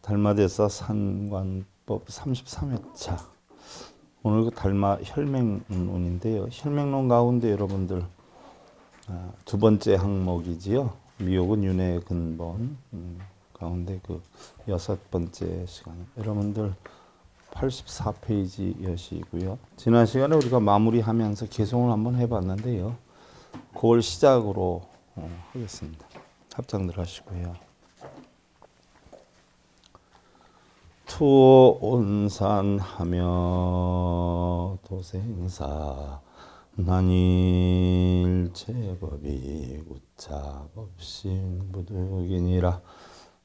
달마대사 산관법 33회차. 오늘 그 달마 혈맹론인데요. 혈맹론 가운데 여러분들 두 번째 항목이지요. 미혹은 윤회의 근본 가운데 그 여섯 번째 시간. 여러분들 84페이지 여시고요. 지난 시간에 우리가 마무리하면서 개송을 한번 해봤는데요. 그걸 시작으로 하겠습니다. 합장들 하시고요. 투어 온산하며 도생사 난일 제법이 구착없인 부득이니라.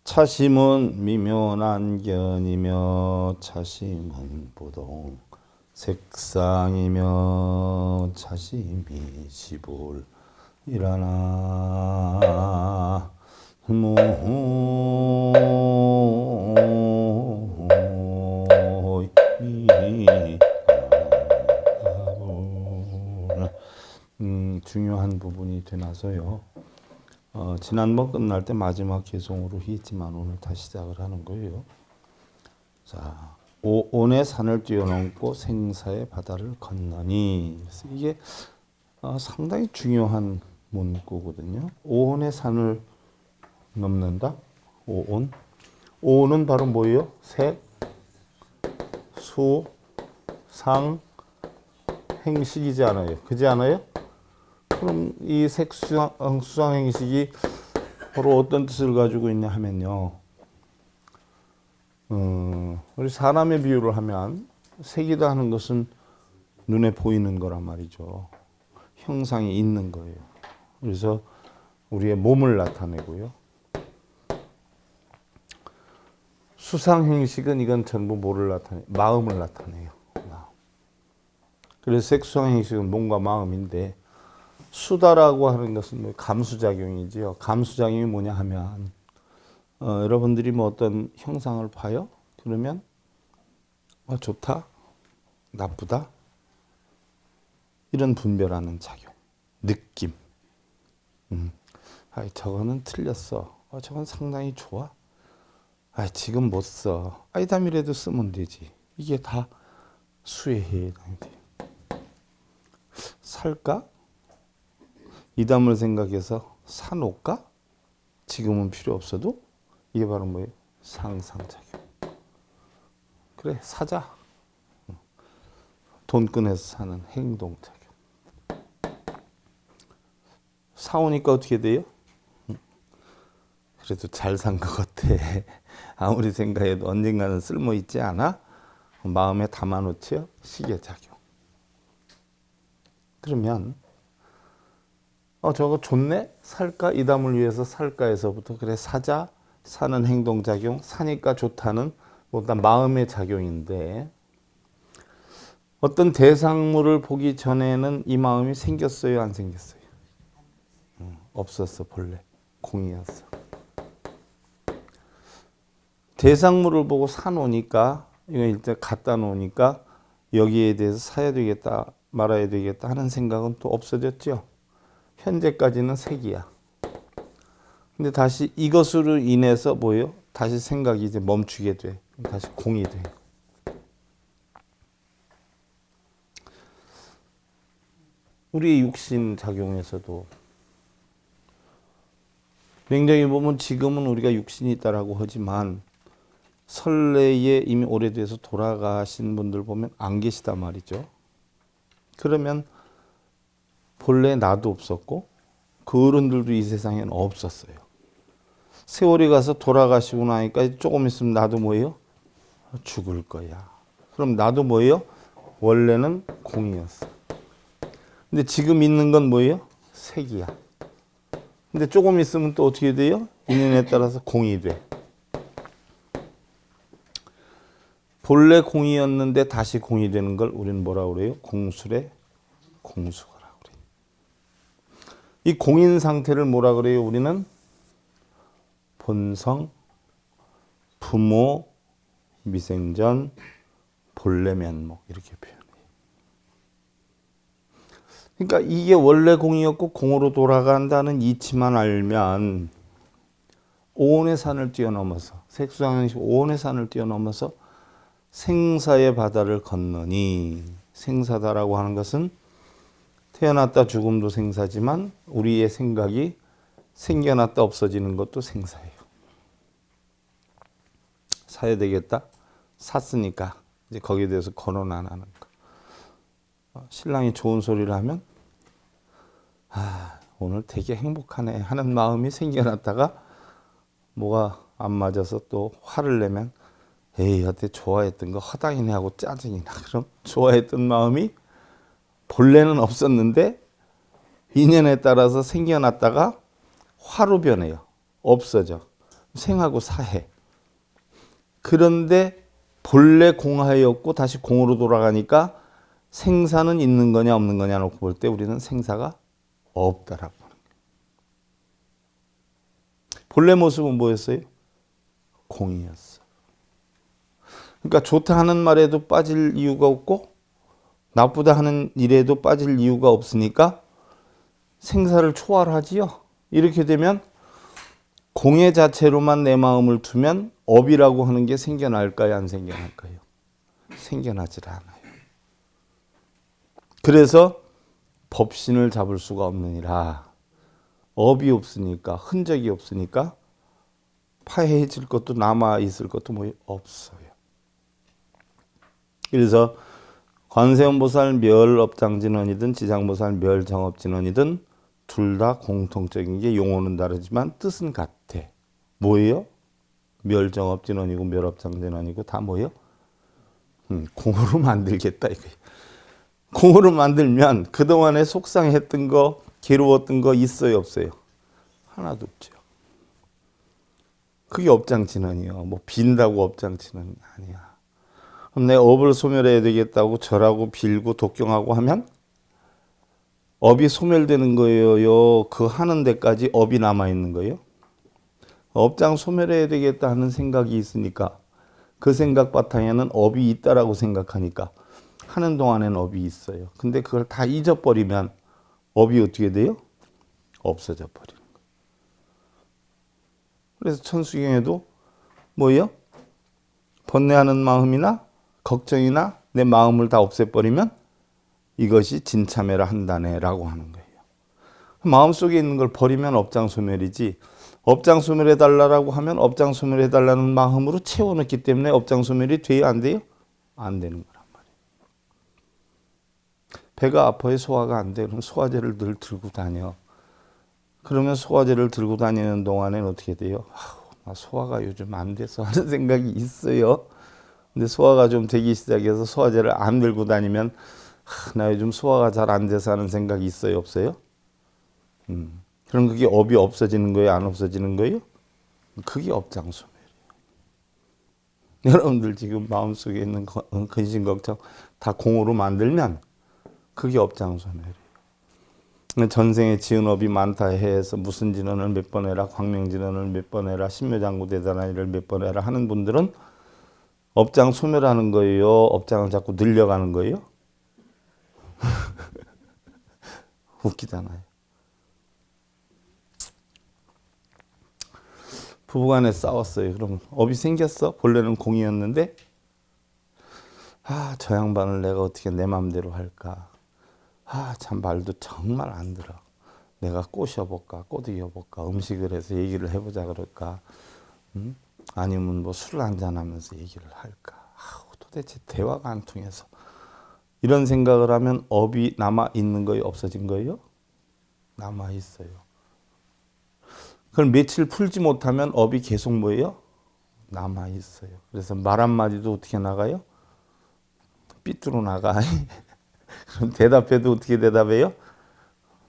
차심은 미묘난견이며 차심은 부동 색상이며 차심이 시불이라나. 중요한 부분이 되나서요. 지난번 끝날 때 마지막 개송으로 했지만 오늘 다시 시작을 하는 거예요. 자, 오온의 산을 뛰어넘고 생사의 바다를 건너니. 이게 상당히 중요한 문구거든요. 오온의 산을 넘는다. 오온. 오온은 바로 뭐예요? 색, 수, 상, 행식이지 않아요? 그지 않아요? 그럼 이 색, 수상, 행식이 바로 어떤 뜻을 가지고 있냐 하면요. 우리 사람의 비유를 하면 색이다 하는 것은 눈에 보이는 거란 말이죠. 형상이 있는 거예요. 그래서 우리의 몸을 나타내고요. 수상행식은 이건 전부 뭐를 나타내요? 마음을 나타내요. 그래서 색수상행식은 몸과 마음인데 수다라고 하는 것은 뭐 감수작용이지요. 감수작용이 뭐냐 하면 여러분들이 뭐 어떤 형상을 봐요? 그러면 좋다, 나쁘다 이런 분별하는 작용, 느낌. 저거는 틀렸어. 저건 상당히 좋아. 지금 못 써. 다음이라도 쓰면 되지. 이게 다 수에 해당이 돼요. 살까? 이담을 생각해서 사놓을까? 지금은 필요 없어도? 이게 바로 뭐예요? 상상작용. 그래, 사자. 돈 꺼내서 사는 행동작용. 사오니까 어떻게 돼요? 그래도 잘 산 것 같아. 아무리 생각해도 언젠가는 쓸모 있지 않아? 마음에 담아놓지요? 시계작용. 그러면 저거 좋네? 살까? 이담을 위해서 살까에서부터 그래 사자, 사는 행동작용, 사니까 좋다는 일단 마음의 작용인데 어떤 대상물을 보기 전에는 이 마음이 생겼어요? 안 생겼어요? 없었어. 본래 공이었어. 대상물을 보고 사놓으니까 이거 일단 갖다 놓으니까 여기에 대해서 사야 되겠다 말아야 되겠다 하는 생각은 또 없어졌죠. 현재까지는 색이야. 근데 다시 이것으로 인해서 뭐예요? 다시 생각이 이제 멈추게 돼. 다시 공이 돼. 우리의 육신 작용에서도 냉정히 보면 지금은 우리가 육신이 있다라고 하지만 설래에 이미 오래돼서 돌아가신 분들 보면 안 계시단 말이죠. 그러면 본래 나도 없었고 그 어른들도 이 세상에는 없었어요. 세월이 가서 돌아가시고 나니까 조금 있으면 나도 뭐예요? 죽을 거야. 그럼 나도 뭐예요? 원래는 공이었어. 근데 지금 있는 건 뭐예요? 색이야. 근데 조금 있으면 또 어떻게 돼요? 인연에 따라서 공이 돼. 본래 공이었는데 다시 공이 되는 걸 우리는 뭐라고 그래요? 공술의 공수거라고 그래요. 이 공인 상태를 뭐라 그래요? 우리는 본성, 부모, 미생전, 본래 면목 이렇게 표현해요. 그러니까 이게 원래 공이었고 공으로 돌아간다는 이치만 알면 오온의 산을 뛰어넘어서 색수강행식 오온의 산을 뛰어넘어서 생사의 바다를 건너니 생사다라고 하는 것은 태어났다 죽음도 생사지만 우리의 생각이 생겨났다 없어지는 것도 생사예요. 사야 되겠다. 샀으니까 이제 거기에 대해서 거론 안 하는 거. 신랑이 좋은 소리를 하면 오늘 되게 행복하네 하는 마음이 생겨났다가 뭐가 안 맞아서 또 화를 내면 에이 여태 좋아했던 거 허당이네 하고 짜증이 나. 그럼 좋아했던 마음이 본래는 없었는데 인연에 따라서 생겨났다가 화로 변해요. 없어져. 생하고 사해. 그런데 본래 공하였고 다시 공으로 돌아가니까 생사는 있는 거냐 없는 거냐 놓고 볼 때 우리는 생사가 없다라고 하는 거예요. 본래 모습은 뭐였어요? 공이었어. 그러니까 좋다 하는 말에도 빠질 이유가 없고 나쁘다 하는 일에도 빠질 이유가 없으니까 생사를 초월하지요. 이렇게 되면 공의 자체로만 내 마음을 두면 업이라고 하는 게 생겨날까요? 안 생겨날까요? 생겨나질 않아요. 그래서 법신을 잡을 수가 없느니라. 업이 없으니까 흔적이 없으니까 파해질 것도 남아있을 것도 뭐 없어요. 그래서 관세음보살 멸업장진원이든 지장보살 멸정업진원이든 둘 다 공통적인 게 용어는 다르지만 뜻은 같아. 뭐예요? 멸정업진원이고 멸업장진원이고 다 뭐예요? 공으로 만들겠다 이거예요. 공으로 만들면 그동안에 속상했던 거, 괴로웠던 거 있어요 없어요? 하나도 없죠. 그게 업장진원이요. 뭐 빈다고 업장진원이 아니야. 그럼 내 업을 소멸해야 되겠다고 절하고 빌고 독경하고 하면 업이 소멸되는 거예요? 그 하는 데까지 업이 남아있는 거예요? 업장 소멸해야 되겠다 하는 생각이 있으니까 그 생각 바탕에는 업이 있다라고 생각하니까 하는 동안에는 업이 있어요. 근데 그걸 다 잊어버리면 업이 어떻게 돼요? 없어져 버리는 거예요. 그래서 천수경에도 뭐예요? 번뇌하는 마음이나 걱정이나 내 마음을 다 없애버리면 이것이 진참해라 한다네 라고 하는 거예요. 마음속에 있는 걸 버리면 업장소멸이지 업장소멸해달라고 하면 업장소멸해달라는 마음으로 채워넣기 때문에 업장소멸이 돼요? 안 돼요? 안 되는 거란 말이에요. 배가 아파요? 소화가 안 돼? 그럼 소화제를 늘 들고 다녀. 그러면 소화제를 들고 다니는 동안에는 어떻게 돼요? 나 소화가 요즘 안 돼서 하는 생각이 있어요. 근데 소화가 좀 되기 시작해서 소화제를 안 들고 다니면 나 요즘 소화가 잘 안 돼서 하는 생각이 있어요 없어요? 그럼 그게 업이 없어지는 거예요? 안 없어지는 거예요? 그게 업장소멸이에요. 여러분들 지금 마음속에 있는 근심 걱정 다 공으로 만들면 그게 업장소멸이에요. 전생에 지은 업이 많다 해서 무슨 진언을 몇 번 해라, 광명진언을 몇 번 해라, 신묘장구 대단하니를 몇 번 해라 하는 분들은 업장 소멸하는 거예요? 업장을 자꾸 늘려가는 거예요? 웃기잖아요. 부부간에 싸웠어요. 그럼 업이 생겼어? 본래는 공이었는데 저 양반을 내가 어떻게 내 맘대로 할까? 참 말도 정말 안 들어. 내가 꼬셔볼까? 꼬드겨볼까? 음식을 해서 얘기를 해보자 그럴까? 아니면 뭐 술을 한잔하면서 얘기를 할까? 도대체 대화가 안 통해서 이런 생각을 하면 업이 남아있는 거예요? 없어진 거예요? 남아있어요. 그걸 며칠 풀지 못하면 업이 계속 뭐예요? 남아있어요. 그래서 말 한마디도 어떻게 나가요? 삐뚤어 나가. 그럼 대답해도 어떻게 대답해요?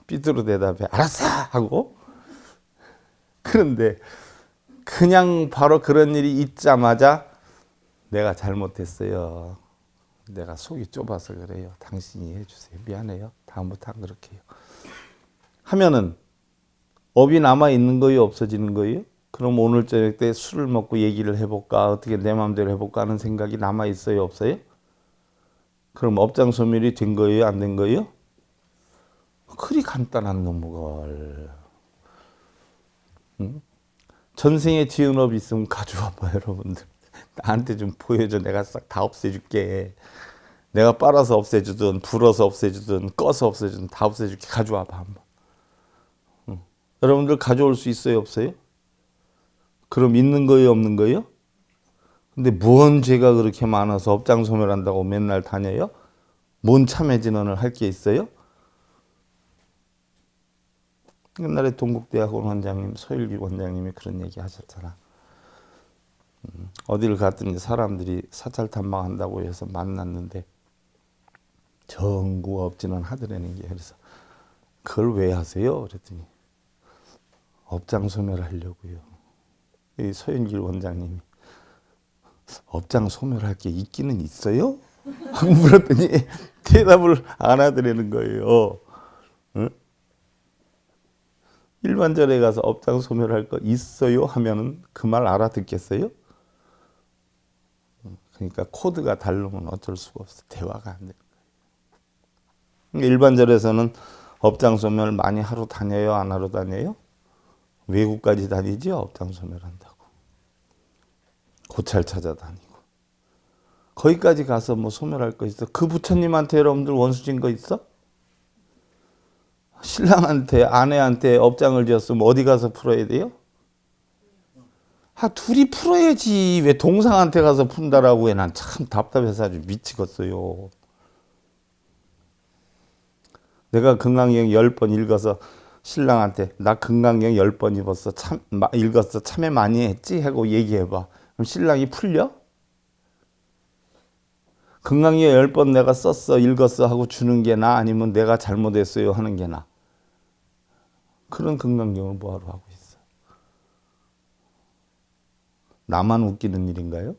삐뚤어 대답해. 알았어! 하고. 그런데 그냥 바로 그런 일이 있자마자 내가 잘못했어요. 내가 속이 좁아서 그래요. 당신이 해주세요. 미안해요. 다음부터 안 그렇게 해요. 하면은 업이 남아있는 거예요? 없어지는 거예요? 그럼 오늘 저녁 때 술을 먹고 얘기를 해볼까? 어떻게 내 마음대로 해볼까 하는 생각이 남아있어요? 없어요? 그럼 업장소멸이 된 거예요? 안 된 거예요? 그리 간단한 놈걸. 전생에 지은 업 있으면 가져와봐 여러분들. 나한테 좀 보여줘. 내가 싹 다 없애줄게. 내가 빨아서 없애주든 불어서 없애주든 꺼서 없애주든 다 없애줄게. 가져와봐 한번. 여러분들 가져올 수 있어요 없어요? 그럼 있는 거예요 없는 거예요? 근데 뭔 죄가 그렇게 많아서 업장소멸한다고 맨날 다녀요? 뭔 참회 진언을 할 게 있어요? 옛날에 동국대학원 원장님 서일기 원장님이 그런 얘기 하셨잖아. 어디를 갔더니 사람들이 사찰 탐방한다고 해서 만났는데 전구 업진은 하더라는 게. 그래서 그걸 왜 하세요? 그랬더니 업장소멸하려고요. 이 서일기 원장님이 업장소멸할 게 있기는 있어요? 하고 물었더니 대답을 안 하더라는 거예요. 응? 일반절에 가서 업장소멸할 거 있어요? 하면은 그 말 알아듣겠어요? 그러니까 코드가 다르면 어쩔 수가 없어. 대화가 안 되는 거예요. 일반절에서는 업장소멸 많이 하러 다녀요? 안 하러 다녀요? 외국까지 다니죠? 업장소멸한다고. 고찰 찾아다니고. 거기까지 가서 뭐 소멸할 거 있어? 그 부처님한테 여러분들 원수진 거 있어? 신랑한테 아내한테 업장을 지었으면 어디 가서 풀어야 돼요? 둘이 풀어야지. 왜 동상한테 가서 푼다라고 해. 난 참 답답해서 아주 미치겠어요. 내가 금강경 10번 읽어서 신랑한테 나 금강경 10번 읽었어. 참회 많이 했지? 하고 얘기해봐. 그럼 신랑이 풀려? 금강경 10번 내가 썼어 읽었어 하고 주는 게 나? 아니면 내가 잘못했어요 하는 게 나? 그런 금강경을 뭐하러 하고 있어? 나만 웃기는 일인가요?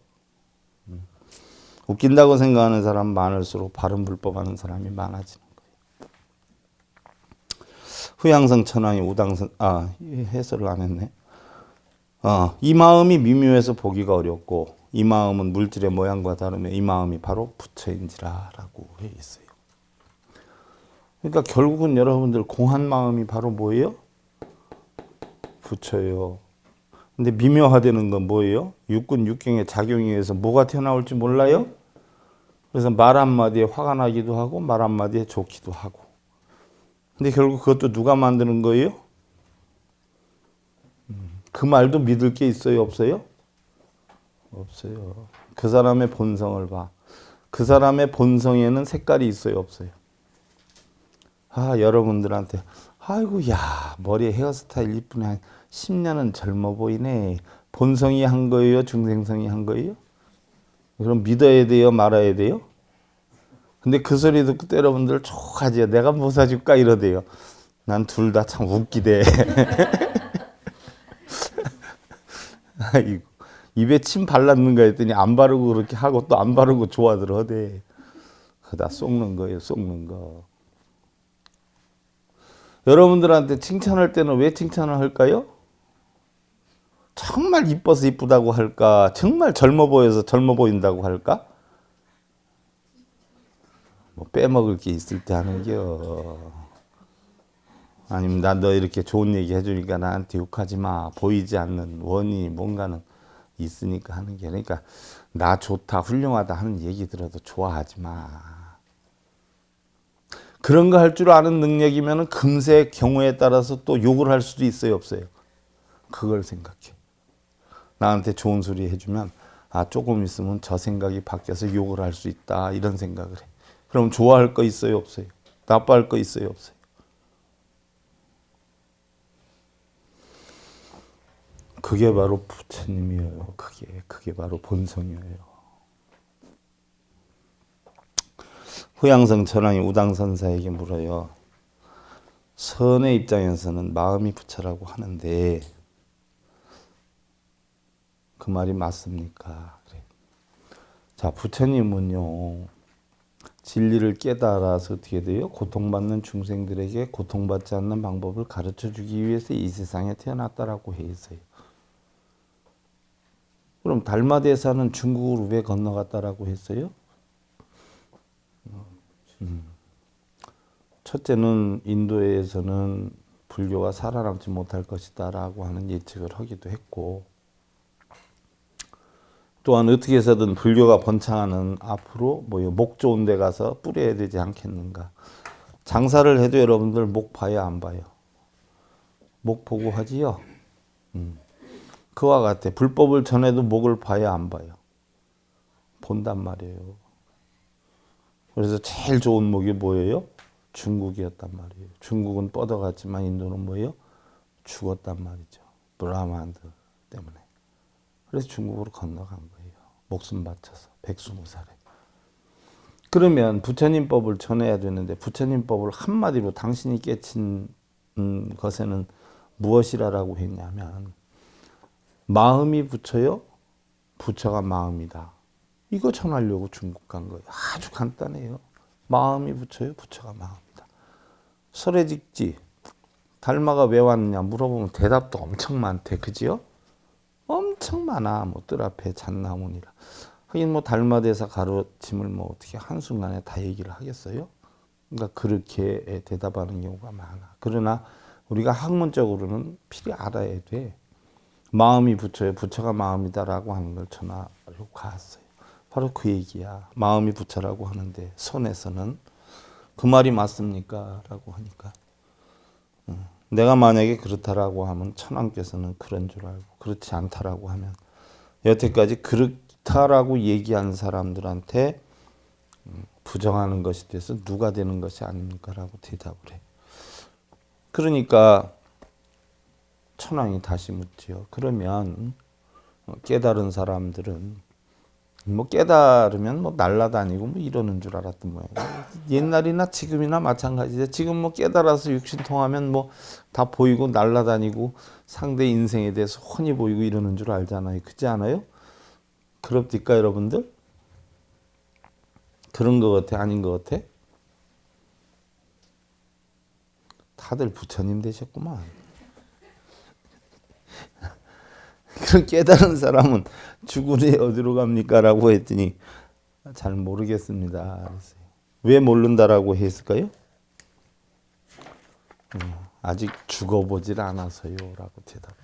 웃긴다고 생각하는 사람 많을수록 바른 불법하는 사람이 많아지는 거예요. 후양성 천왕이 우당선 해설을 안 했네. 이 마음이 미묘해서 보기가 어렵고 이 마음은 물질의 모양과 다르며 이 마음이 바로 부처인지라라고 해 있어요. 그러니까 결국은 여러분들 공한 마음이 바로 뭐예요? 부처예요. 근데 미묘화되는 건 뭐예요? 육군 육경의 작용에 의해서 뭐가 튀어나올지 몰라요? 그래서 말 한마디에 화가 나기도 하고 말 한마디에 좋기도 하고. 근데 결국 그것도 누가 만드는 거예요? 그 말도 믿을 게 있어요 없어요? 없어요. 그 사람의 본성을 봐. 그 사람의 본성에는 색깔이 있어요 없어요? 여러분들한테 아이고 야 머리에 헤어스타일 이쁘네. 한 10년은 젊어 보이네. 본성이 한 거예요? 중생성이 한 거예요? 그럼 믿어야 돼요? 말아야 돼요? 근데 그 소리 듣고 또 여러분들 촉하지요. 내가 뭐 사줄까 이러대요. 난 둘 다 참 웃기대. 아이고 입에 침 발랐는가 했더니 안 바르고 그렇게 하고 또 안 바르고 좋아들 하대. 그다 속는 거예요. 속는 거. 여러분들한테 칭찬할 때는 왜 칭찬을 할까요? 정말 이뻐서 이쁘다고 할까? 정말 젊어 보여서 젊어 보인다고 할까? 뭐 빼먹을 게 있을 때 하는겨. 아니면 나 너 이렇게 좋은 얘기 해주니까 나한테 욕하지 마. 보이지 않는 원인이 뭔가는 있으니까 하는 게. 그러니까 나 좋다 훌륭하다 하는 얘기 들어도 좋아하지 마. 그런 거 할 줄 아는 능력이면 금세 경우에 따라서 또 욕을 할 수도 있어요 없어요? 그걸 생각해. 나한테 좋은 소리 해주면 조금 있으면 저 생각이 바뀌어서 욕을 할 수 있다 이런 생각을 해. 그럼 좋아할 거 있어요 없어요? 나빠할 거 있어요 없어요? 그게 바로 부처님이에요. 그게 바로 본성이에요. 후양성 천왕이 우당선사에게 물어요. 선의 입장에서는 마음이 부처라고 하는데 그 말이 맞습니까? 그래. 자, 부처님은요. 진리를 깨달아서 어떻게 돼요? 고통받는 중생들에게 고통받지 않는 방법을 가르쳐주기 위해서 이 세상에 태어났다라고 해 있어요. 그럼 달마대사는 중국으로 왜 건너갔다라고 했어요? 첫째는 인도에서는 불교가 살아남지 못할 것이다 라고 하는 예측을 하기도 했고, 또한 어떻게 해서든 불교가 번창하는 앞으로 목 좋은 데 가서 뿌려야 되지 않겠는가. 장사를 해도 여러분들 목 봐요 안 봐요? 목 보고 하지요. 그와 같아. 불법을 전해도 목을 봐요 안 봐요? 본단 말이에요. 그래서 제일 좋은 목이 뭐예요? 중국이었단 말이에요. 중국은 뻗어갔지만 인도는 뭐예요? 죽었단 말이죠. 브라만드 때문에. 그래서 중국으로 건너간 거예요. 목숨 바쳐서 120살에. 그러면 부처님 법을 전해야 되는데 부처님 법을 한마디로 당신이 깨친 것에는 무엇이라고 했냐면 마음이 부처요? 부처가 마음이다. 이거 전하려고 중국 간 거예요. 아주 간단해요. 마음이 부처요? 부처가 마음이다. 설해직지 달마가 왜 왔느냐 물어보면 대답도 엄청 많대. 그지요? 엄청 많아. 뜰 앞에 잣나무니라. 하긴 달마대사 가르침을 어떻게 한순간에 다 얘기를 하겠어요? 그러니까 그렇게 대답하는 경우가 많아. 그러나 우리가 학문적으로는 필히 알아야 돼. 마음이 부처요. 부처가 마음이다라고 하는 걸 전하려고 갔어요. 바로 그 얘기야. 마음이 부처라고 하는데 선에서는 그 말이 맞습니까? 라고 하니까 내가 만약에 그렇다라고 하면 천황께서는 그런 줄 알고 그렇지 않다라고 하면 여태까지 그렇다라고 얘기한 사람들한테 부정하는 것이 돼서 누가 되는 것이 아닙니까? 라고 대답을 해. 그러니까 천황이 다시 묻지요. 그러면 깨달은 사람들은 깨달으면 날라다니고 이러는 줄 알았던 모양이에요. 옛날이나 지금이나 마찬가지죠. 지금 깨달아서 육신 통하면 다 보이고 날라다니고 상대 인생에 대해서 훤히 보이고 이러는 줄 알잖아요. 그렇지 않아요? 그럽니까 여러분들? 그런 것 같아? 아닌 것 같아? 다들 부처님 되셨구만. 그런 깨달은 사람은 죽으니 어디로 갑니까? 라고 했더니 잘 모르겠습니다. 그랬어요. 왜 모른다라고 했을까요? 아직 죽어보질 않아서요. 라고 대답해.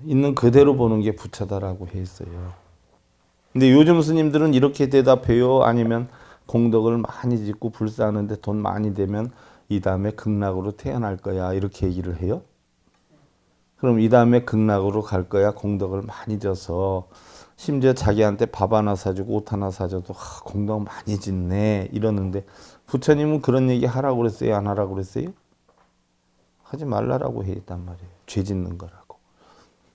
있는 그대로 보는 게 부처다라고 했어요. 근데 요즘 스님들은 이렇게 대답해요. 아니면 공덕을 많이 짓고 불사하는데 돈 많이 되면 이 다음에 극락으로 태어날 거야. 이렇게 얘기를 해요. 그럼 이 다음에 극락으로 갈 거야. 공덕을 많이 져서 심지어 자기한테 밥 하나 사주고 옷 하나 사줘도 공덕 많이 짓네 이러는데 부처님은 그런 얘기 하라고 그랬어요? 안 하라고 그랬어요? 하지 말라라고 했단 말이에요. 죄 짓는 거라고.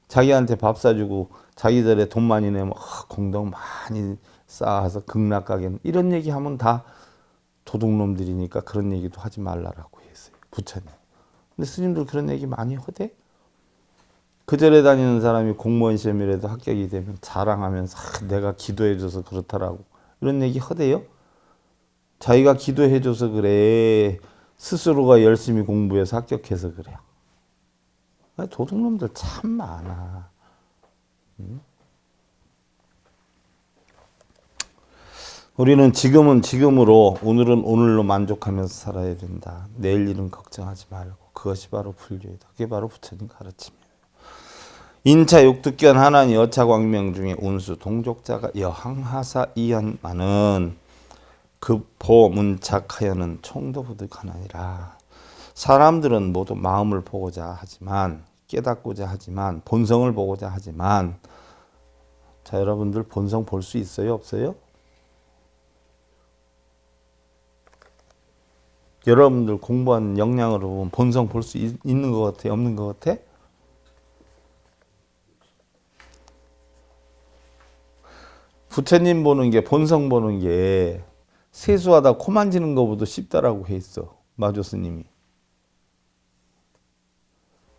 자기한테 밥 사주고 자기들의 돈 많이 내면 공덕 많이 쌓아서 극락 가겠네 이런 얘기하면 다 도둑놈들이니까 그런 얘기도 하지 말라라고 했어요. 부처님. 근데 스님들 그런 얘기 많이 하대? 그 절에 다니는 사람이 공무원 시험이라도 합격이 되면 자랑하면서 내가 기도해줘서 그렇다라고 이런 얘기 하대요? 자기가 기도해줘서 그래. 스스로가 열심히 공부해서 합격해서 그래요. 도둑놈들 참 많아. 우리는 지금은 지금으로 오늘은 오늘로 만족하면서 살아야 된다. 내일 일은 걱정하지 말고 그것이 바로 불교이다. 그게 바로 부처님 가르침이에요. 인차 육득견 하나니 여차광명 중에 운수 동족자가 여항하사 이연만은 급호 문착하여는 총도부득하나니라. 사람들은 모두 마음을 보고자 하지만 깨닫고자 하지만 본성을 보고자 하지만 자 여러분들 본성 볼 수 있어요? 없어요? 여러분들 공부한 역량으로 보면 본성 볼 수 있는 것 같아요? 없는 것 같아? 부처님 보는 게 본성 보는 게 세수하다 코 만지는 것보다 쉽다라고 해 있어. 마조 스님이.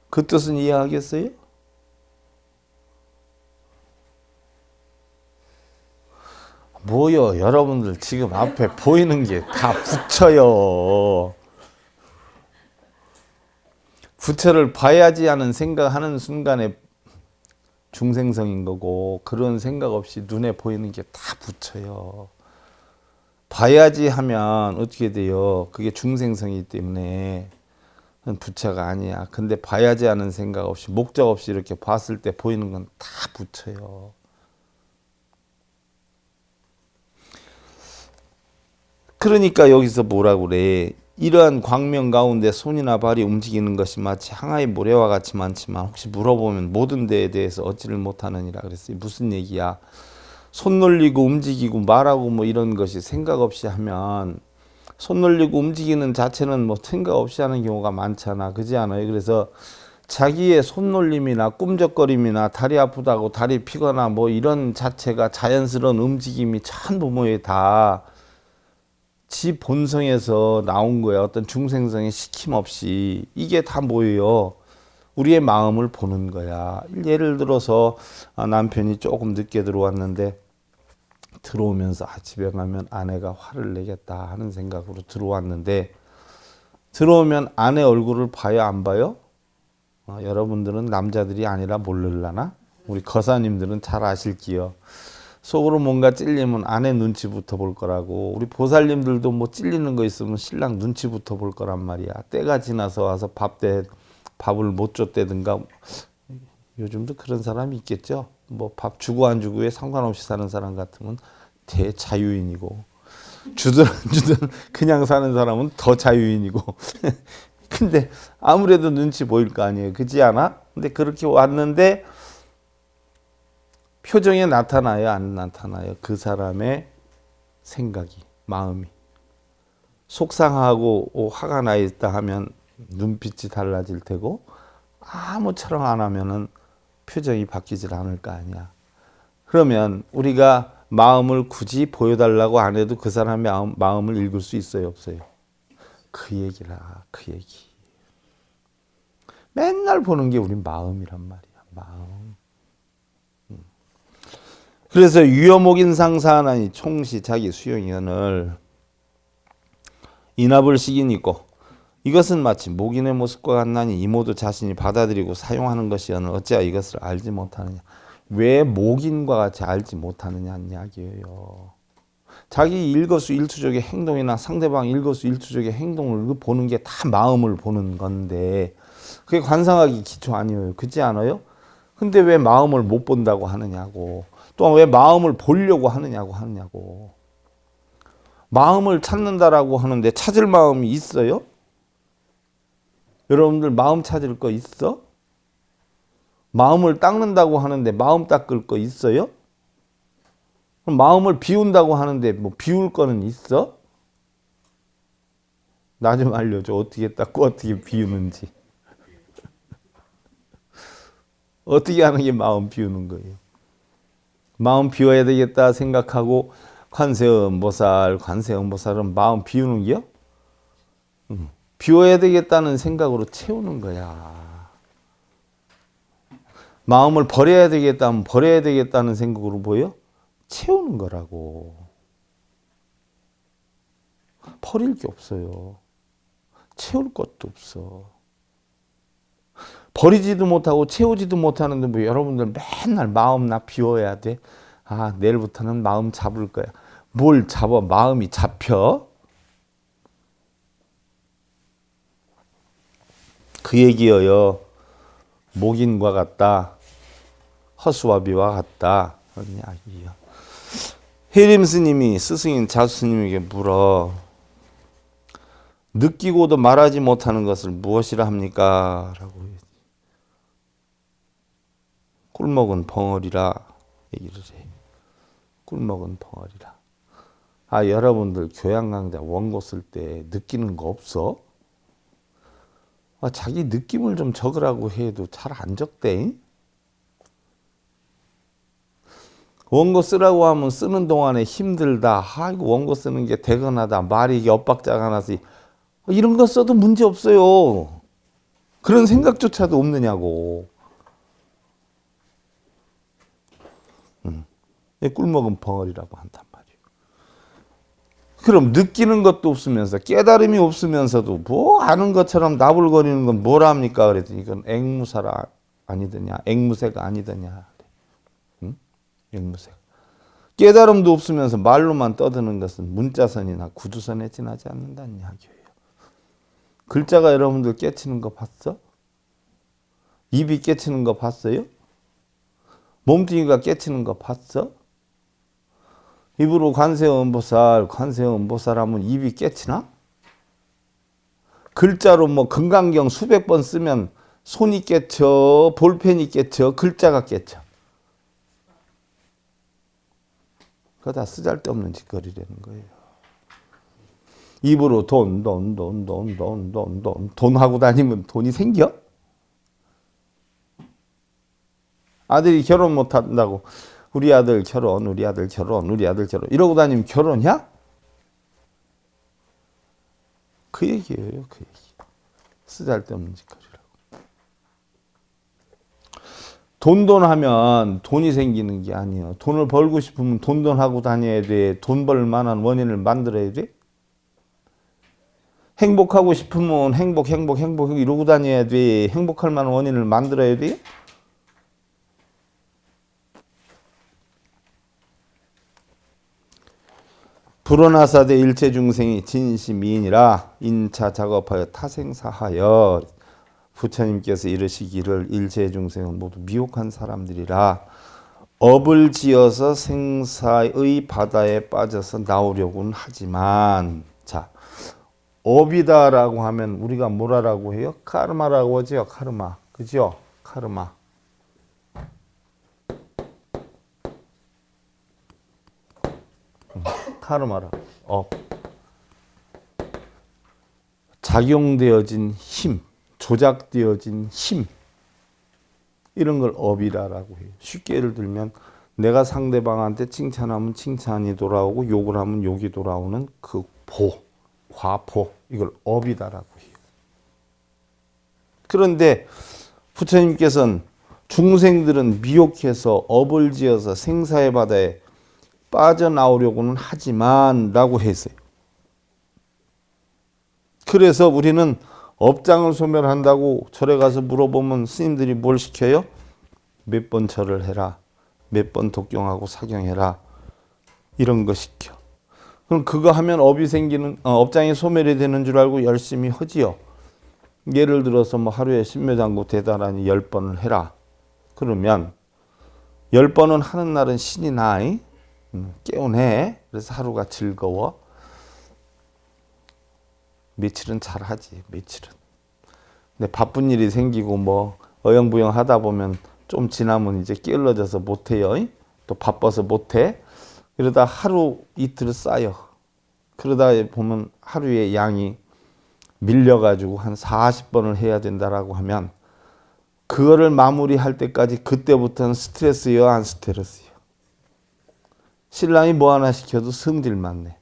그 뜻은 이해하겠어요? 뭐요? 여러분들 지금 앞에 보이는 게 다 부처요. 부처를 봐야지 하는 생각하는 순간에 중생성인 거고 그런 생각 없이 눈에 보이는 게 다 부처요. 봐야지 하면 어떻게 돼요? 그게 중생성이기 때문에 부처가 아니야. 근데 봐야지 하는 생각 없이 목적 없이 이렇게 봤을 때 보이는 건 다 부처요. 그러니까 여기서 뭐라고 그래. 이러한 광명 가운데 손이나 발이 움직이는 것이 마치 항아리 모래와 같이 많지만 혹시 물어보면 모든 데에 대해서 얻지를 못하느니라 그랬어요. 무슨 얘기야? 손 놀리고 움직이고 말하고 뭐 이런 것이 생각 없이 하면 손 놀리고 움직이는 자체는 뭐 생각 없이 하는 경우가 많잖아. 그렇지 않아요? 그래서 자기의 손놀림이나 꿈적거림이나 다리 아프다고 다리 피거나 뭐 이런 자체가 자연스러운 움직임이 전부 뭐에 다 지 본성에서 나온 거야. 어떤 중생성의 시킴 없이. 이게 다 뭐예요? 우리의 마음을 보는 거야. 예를 들어서 남편이 조금 늦게 들어왔는데 들어오면서 집에 가면 아내가 화를 내겠다 하는 생각으로 들어왔는데 들어오면 아내 얼굴을 봐요, 안 봐요? 여러분들은 남자들이 아니라 모르려나? 우리 거사님들은 잘 아실기요. 속으로 뭔가 찔리면 아내 눈치부터 볼 거라고. 우리 보살님들도 뭐 찔리는 거 있으면 신랑 눈치부터 볼 거란 말이야. 때가 지나서 와서 밥을 못 줬다든가. 요즘도 그런 사람이 있겠죠. 뭐 밥 주고 안 주고에 상관없이 사는 사람 같으면 대자유인이고 주든 안 주든 그냥 사는 사람은 더 자유인이고. 근데 아무래도 눈치 보일 거 아니에요. 그렇지 않아? 근데 그렇게 왔는데 표정에 나타나요, 안 나타나요? 그 사람의 생각이, 마음이. 속상하고 화가 나 있다 하면 눈빛이 달라질 테고 아무처럼 안 하면은 표정이 바뀌질 않을 거 아니야. 그러면 우리가 마음을 굳이 보여달라고 안 해도 그 사람의 마음을 읽을 수 있어요, 없어요? 그 얘기라, 그 얘기. 맨날 보는 게 우리 마음이란 말이야, 마음. 그래서 유여목인상사하나니 총시 자기 수용연을 인합을 시기니고 이것은 마치 목인의 모습과 같나니 이모도 자신이 받아들이고 사용하는 것이여는 어찌하여 이것을 알지 못하느냐. 왜 목인과 같이 알지 못하느냐는 이야기예요. 자기 일거수일투족의 행동이나 상대방 일거수일투족의 행동을 보는 게 다 마음을 보는 건데 그게 관상학이 기초 아니에요. 그렇지 않아요? 근데 왜 마음을 못 본다고 하느냐고. 또 왜 마음을 보려고 하느냐고. 마음을 찾는다라고 하는데 찾을 마음이 있어요? 여러분들 마음 찾을 거 있어? 마음을 닦는다고 하는데 마음 닦을 거 있어요? 그럼 마음을 비운다고 하는데 뭐 비울 거는 있어? 나 좀 알려줘. 어떻게 닦고 어떻게 비우는지. 어떻게 하는 게 마음 비우는 거예요? 마음 비워야 되겠다 생각하고 관세음보살은 마음 비우는 게요? 비워야 되겠다는 생각으로 채우는 거야. 마음을 버려야 되겠다면 버려야 되겠다는 생각으로 뭐예요? 채우는 거라고. 버릴 게 없어요. 채울 것도 없어. 버리지도 못하고 채우지도 못하는데 뭐 여러분들 맨날 마음 나 비워야 돼? 내일부터는 마음 잡을 거야. 뭘 잡아? 마음이 잡혀? 그 얘기여요. 목인과 같다. 허수아비와 같다. 그런 이야기예요. 해림 스님이 스승인 자수 스님에게 물어. 느끼고도 말하지 못하는 것을 무엇이라 합니까? 라고 꿀먹은 벙어리라 얘기를 해. 꿀먹은 벙어리라. 여러분들 교양 강좌 원고 쓸 때 느끼는 거 없어? 자기 느낌을 좀 적으라고 해도 잘 안 적대. 원고 쓰라고 하면 쓰는 동안에 힘들다. 이거 원고 쓰는 게 대건하다. 말이 엇박자가 나서 이런 거 써도 문제 없어요. 그런 생각조차도 없느냐고. 꿀먹은 벙어리라고 한단 말이에요. 그럼 느끼는 것도 없으면서 깨달음이 없으면서도 뭐 아는 것처럼 나불거리는 건 뭐라 합니까? 그랬더니 이건 앵무사라 아니더냐. 앵무새가 아니더냐. 응? 앵무새. 깨달음도 없으면서 말로만 떠드는 것은 문자선이나 구두선에 지나지 않는다는 이야기예요. 글자가 여러분들 깨치는 거 봤어? 입이 깨치는 거 봤어요? 몸뚱이가 깨치는 거 봤어? 입으로 관세음보살 하면 입이 깨치나? 글자로 뭐 금강경 수백 번 쓰면 손이 깨쳐, 볼펜이 깨쳐, 글자가 깨쳐. 그거 다 쓰잘데없는 짓거리라는 거예요. 입으로 돈 하고 다니면 돈이 생겨? 아들이 결혼 못 한다고 우리 아들 결혼 이러고 다니면 결혼이야? 그 얘기예요, 그 얘기. 쓰잘데없는 짓거리라고. 돈 하면 돈이 생기는 게 아니야. 돈을 벌고 싶으면 돈 하고 다녀야 돼. 돈 벌 만한 원인을 만들어야 돼. 행복하고 싶으면 행복 이러고 다녀야 돼. 행복할 만한 원인을 만들어야 돼. 불원하사대 일체중생이 진심이니라 인차 작업하여 타생사하여 부처님께서 이르시기를 일체중생은 모두 미혹한 사람들이라 업을 지어서 생사의 바다에 빠져서 나오려고는 하지만 자 업이다라고 하면 우리가 뭐라고 해요? 카르마라고 하죠. 카르마. 그죠? 카르마. 카르마라. 작용되어진 힘, 조작되어진 힘 이런 걸 업이라고 해요. 쉽게 예를 들면 내가 상대방한테 칭찬하면 칭찬이 돌아오고 욕을 하면 욕이 돌아오는 그 과보 이걸 업이다라고 해요. 그런데 부처님께서는 중생들은 미혹해서 업을 지어서 생사의 바다에 빠져나오려고는 하지만 라고 했어요. 그래서 우리는 업장을 소멸한다고 절에 가서 물어보면 스님들이 뭘 시켜요? 몇 번 절을 해라. 몇 번 독경하고 사경해라. 이런 거 시켜. 그럼 그거 하면 업이 생기는, 업장이 소멸이 되는 줄 알고 열심히 하지요. 예를 들어서 뭐 하루에 신묘장구 대단하니 10번을 해라. 그러면 10번은 하는 날은 신이 나. 깨우네. 그래서 하루가 즐거워. 며칠은 잘하지. 며칠은. 근데 바쁜 일이 생기고 뭐 어영부영 하다 보면 좀 지나면 이제 게을러져서 못해요. 또 바빠서 못해. 그러다 하루 이틀 쌓여. 그러다 보면 하루의 양이 밀려가지고 한 40번을 해야 된다라고 하면 그거를 마무리할 때까지 그때부터는 스트레스요, 안 스트레스요? 신랑이 뭐 하나 시켜도 성질만 내.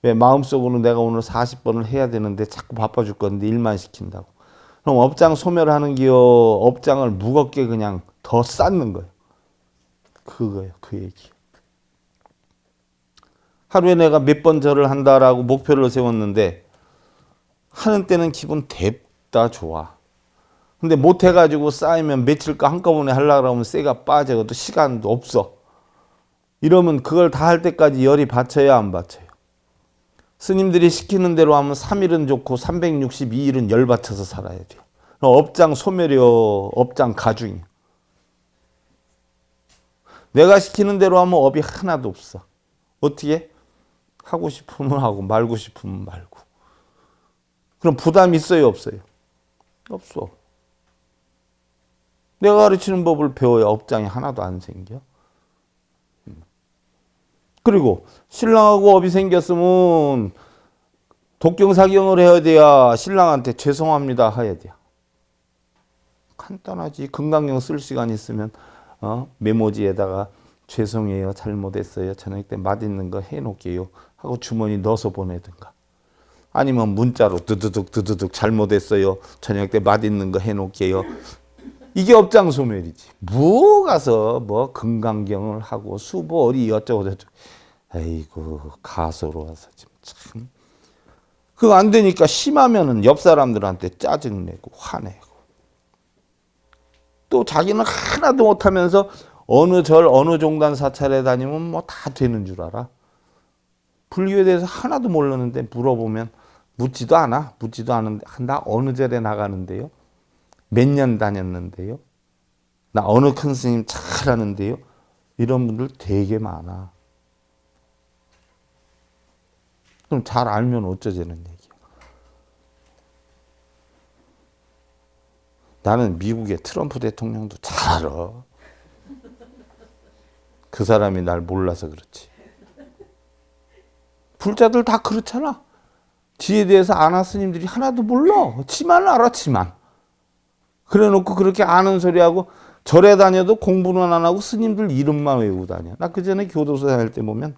왜? 마음속으로 내가 오늘 40번을 해야 되는데 자꾸 바빠줄 건데 일만 시킨다고. 그럼 업장 소멸하는 기요. 업장을 무겁게 그냥 더 쌓는 거예요. 그거예요. 그 얘기. 하루에 내가 몇 번 절을 한다라고 목표를 세웠는데 하는 때는 기분 뎁다 좋아. 근데 못 해가지고 쌓이면 며칠 거 한꺼번에 하려고 하면 쇠가 빠져. 또 시간도 없어. 이러면 그걸 다 할 때까지 열이 받쳐야 안 받쳐요? 스님들이 시키는 대로 하면 3일은 좋고 362일은 열 받쳐서 살아야 돼요. 업장 소멸이요. 업장 가중이요. 내가 시키는 대로 하면 업이 하나도 없어. 어떻게? 하고 싶으면 하고 말고 싶으면 말고. 그럼 부담 있어요? 없어요? 없어. 내가 가르치는 법을 배워야 업장이 하나도 안 생겨. 그리고 신랑하고 업이 생겼으면 독경사경을 해야 돼야 신랑한테 죄송합니다 해야 돼요. 간단하지. 금강경 쓸 시간 있으면 메모지에다가 죄송해요. 잘못했어요. 저녁 때 맛있는 거 해놓을게요. 하고 주머니 넣어서 보내든가. 아니면 문자로 드드득 잘못했어요. 저녁 때 맛있는 거 해놓을게요. 이게 업장 소멸이지. 뭐 가서 뭐 금강경을 하고 수보리 어쩌고 저쩌고. 아이고 가소로 와서 지금 참. 그거 안 되니까 심하면은 옆 사람들한테 짜증내고 화내고. 또 자기는 하나도 못하면서 어느 절 어느 종단 사찰에 다니면 뭐 다 되는 줄 알아. 불교에 대해서 하나도 모르는데 물어보면 묻지도 않아. 묻지도 않은데 나 어느 절에 나가는데요? 몇 년 다녔는데요? 나 어느 큰 스님 잘 아는데요? 이런 분들 되게 많아. 그럼 잘 알면 어쩌자는 얘기야. 나는 미국의 트럼프 대통령도 잘 알아. 그 사람이 날 몰라서 그렇지. 불자들 다 그렇잖아. 지에 대해서 아는 스님들이 하나도 몰라. 지만 알아, 지만. 그래 놓고 그렇게 아는 소리하고 절에 다녀도 공부는 안 하고 스님들 이름만 외우고 다녀. 나 그 전에 교도소 다닐 때 보면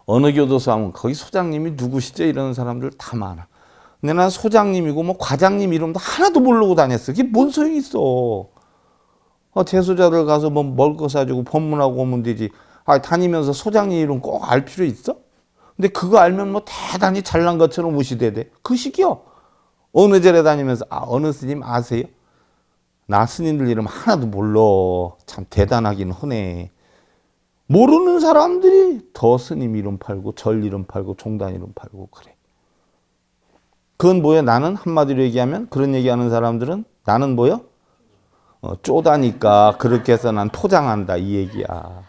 어느 교도소 하면 거기 소장님이 누구시죠? 이러는 사람들 다 많아. 근데 난 소장님이고 뭐 과장님 이름도 하나도 모르고 다녔어. 그게 뭔 소용이 있어. 재소자들 가서 뭐 먹을 거 사주고 법문하고 오면 되지. 다니면서 소장님 이름 꼭 알 필요 있어? 근데 그거 알면 뭐 대단히 잘난 것처럼 무시되대. 그 식이요. 어느 절에 다니면서 어느 스님 아세요? 나 스님들 이름 하나도 몰라. 참 대단하긴 하네. 모르는 사람들이 더 스님 이름 팔고 절 이름 팔고 종단 이름 팔고 그래. 그건 뭐야? 나는 한마디로 얘기하면 그런 얘기하는 사람들은 나는 뭐야? 쪼다니까 그렇게 해서 난 포장한다 이 얘기야.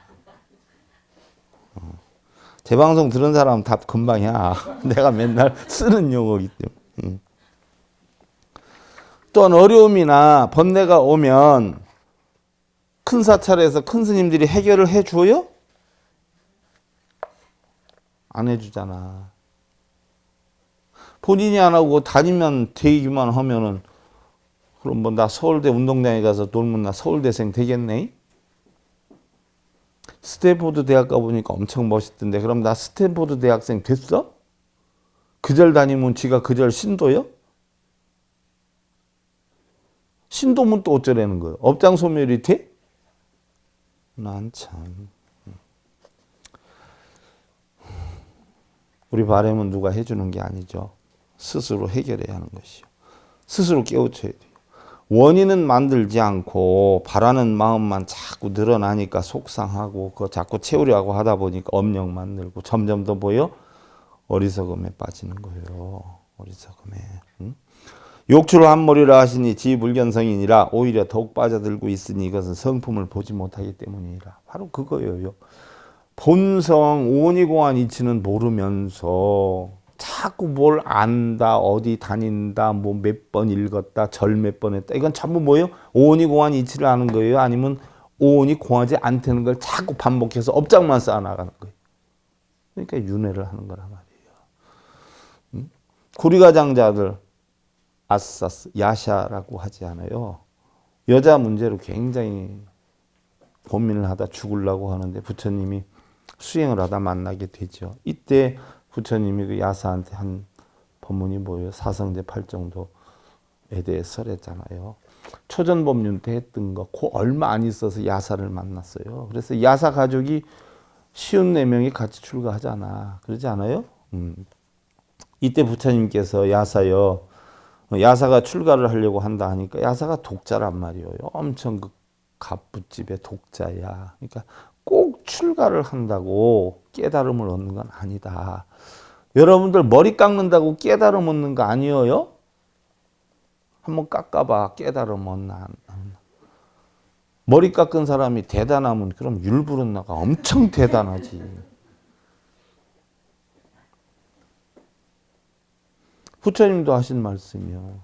제 방송 들은 사람은 다 금방이야. 내가 맨날 쓰는 용어이기 때문에. 또 어려움이나 번뇌가 오면 큰 사찰에서 큰 스님들이 해결을 해줘요? 안 해주잖아. 본인이 안 하고 다니면 되기만 하면은 그럼 뭐 나 서울대 운동장에 가서 놀면 나 서울대생 되겠네? 스탠포드 대학 가보니까 엄청 멋있던데 그럼 나 스탠포드 대학생 됐어? 그 절 다니면 지가 그 절 신도요? 신도면 또 어쩌라는 거예요? 업장 소멸이 돼? 난 참. 우리 바람은 누가 해주는 게 아니죠. 스스로 해결해야 하는 것이요. 스스로 깨우쳐야 돼요. 원인은 만들지 않고 바라는 마음만 자꾸 늘어나니까 속상하고 그거 자꾸 채우려고 하다 보니까 업력 만들고 점점 더 보여 어리석음에 빠지는 거예요. 어리석음에. 응? 욕출 한몰이라 하시니 지불견성이니라 오히려 더욱 빠져들고 있으니 이것은 성품을 보지 못하기 때문이라. 바로 그거예요. 본성 오니공한 이치는 모르면서 자꾸 뭘 안다, 어디 다닌다, 뭐 몇 번 읽었다, 절 몇 번 했다. 이건 전부 뭐예요? 오니공한 이치를 아는 거예요? 아니면 오니 공하지 않다는 걸 자꾸 반복해서 업장만 쌓아나가는 거예요. 그러니까 윤회를 하는 거란 말이에요. 구리가장자들 아싸스, 야샤라고 하지 않아요. 여자 문제로 굉장히 고민을 하다 죽으려고 하는데 부처님이 수행을 하다 만나게 되죠. 이때 부처님이 그 야사한테 한 법문이 뭐예요? 사성제 8정도에 대해 설했잖아요. 초전법륜 때 했던 거, 그 얼마 안 있어서 야사를 만났어요. 그래서 야사 가족이 54명이 같이 출가하잖아. 그러지 않아요? 이때 부처님께서 야사요. 야사가 출가를 하려고 한다 하니까 야사가 독자란 말이에요. 엄청 그 갑부집의 독자야. 그러니까 꼭 출가를 한다고 깨달음을 얻는 건 아니다. 여러분들 머리 깎는다고 깨달음 얻는 거 아니에요? 한번 깎아봐. 깨달음 얻나. 머리 깎은 사람이 대단하면 그럼 율부른 나가 엄청 대단하지. 부처님도 하신 말씀이요.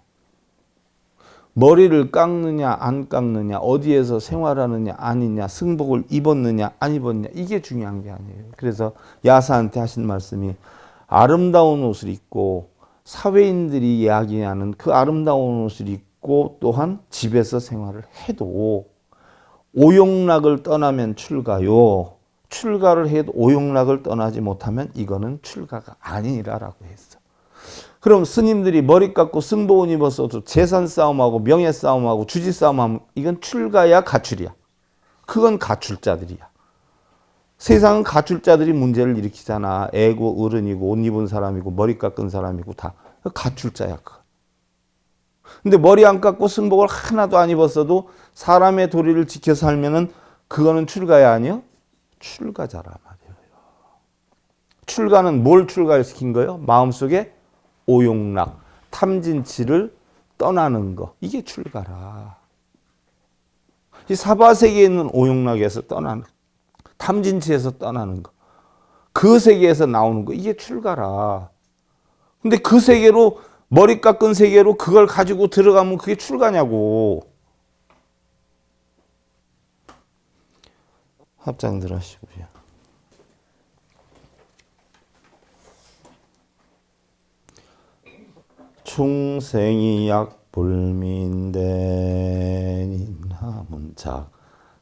머리를 깎느냐 안 깎느냐 어디에서 생활하느냐 아니냐 승복을 입었느냐 안 입었느냐 이게 중요한 게 아니에요. 그래서 야사한테 하신 말씀이 아름다운 옷을 입고 사회인들이 이야기하는 그 아름다운 옷을 입고 또한 집에서 생활을 해도 오용락을 떠나면 출가요. 출가를 해도 오용락을 떠나지 못하면 이거는 출가가 아니라라고 했어. 그럼 스님들이 머리 깎고 승복을 입었어도 재산 싸움하고 명예 싸움하고 주지 싸움하면 이건 출가야 가출이야. 그건 가출자들이야. 세상은 가출자들이 문제를 일으키잖아. 애고 어른이고 옷 입은 사람이고 머리 깎은 사람이고 다 가출자야. 그거. 근데 머리 안 깎고 승복을 하나도 안 입었어도 사람의 도리를 지켜 살면은 그거는 출가야 아니요? 출가자란 말이에요. 출가는 뭘 출가시킨 거예요? 마음속에 오용락, 탐진치를 떠나는 거. 이게 출가라. 이 사바세계에 있는 오용락에서 떠나는 거. 탐진치에서 떠나는 거. 그 세계에서 나오는 거. 이게 출가라. 근데 그 세계로 머리 깎은 세계로 그걸 가지고 들어가면 그게 출가냐고. 합장들 하시고요. 충생이 약불민된 인하문착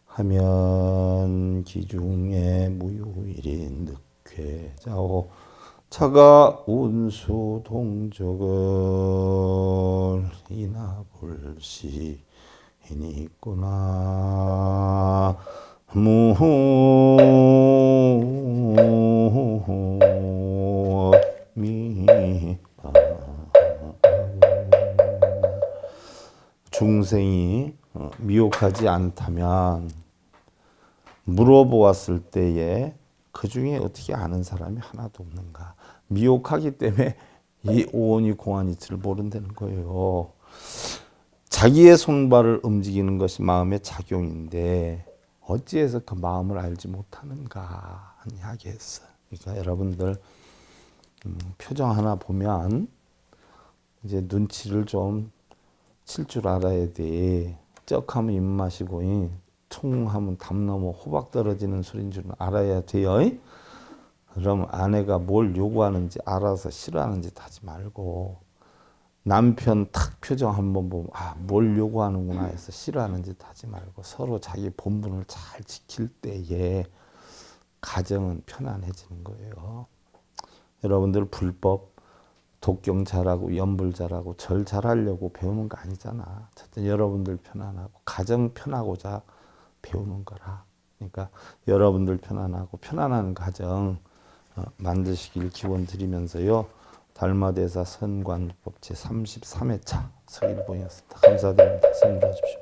하면 기중에 무효일인 늑회자오 차가 운수 동적을 이나볼시 이니구나 무미 중생이 미혹하지 않다면 물어보았을 때에 그 중에 어떻게 아는 사람이 하나도 없는가. 미혹하기 때문에 이 오온이 공안이치를 모른다는 거예요. 자기의 손발을 움직이는 것이 마음의 작용인데 어찌해서 그 마음을 알지 못하는가 하는 이야기했어. 그러니까 여러분들 표정 하나 보면 이제 눈치를 좀 칠 줄 알아야 돼. 쩍하면 입 마시고 퉁하면 담 넘어 호박 떨어지는 소리인 줄 알아야 돼요. 그럼 아내가 뭘 요구하는지 알아서 싫어하는 짓 하지 말고 남편 탁 표정 한번 보면 뭘 요구하는구나 해서 싫어하는 짓 하지 말고 서로 자기 본분을 잘 지킬 때에 가정은 편안해지는 거예요. 여러분들 불법 독경 잘하고 연불 잘하고 절 잘하려고 배우는 거 아니잖아. 어쨌든 여러분들 편안하고 가정 편하고자 배우는 거라. 그러니까 여러분들 편안하고 편안한 가정 만드시길 기원 드리면서요. 달마대사 선관법 제33회차 서일봉이었습니다. 감사드립니다. 선물해 주십시오.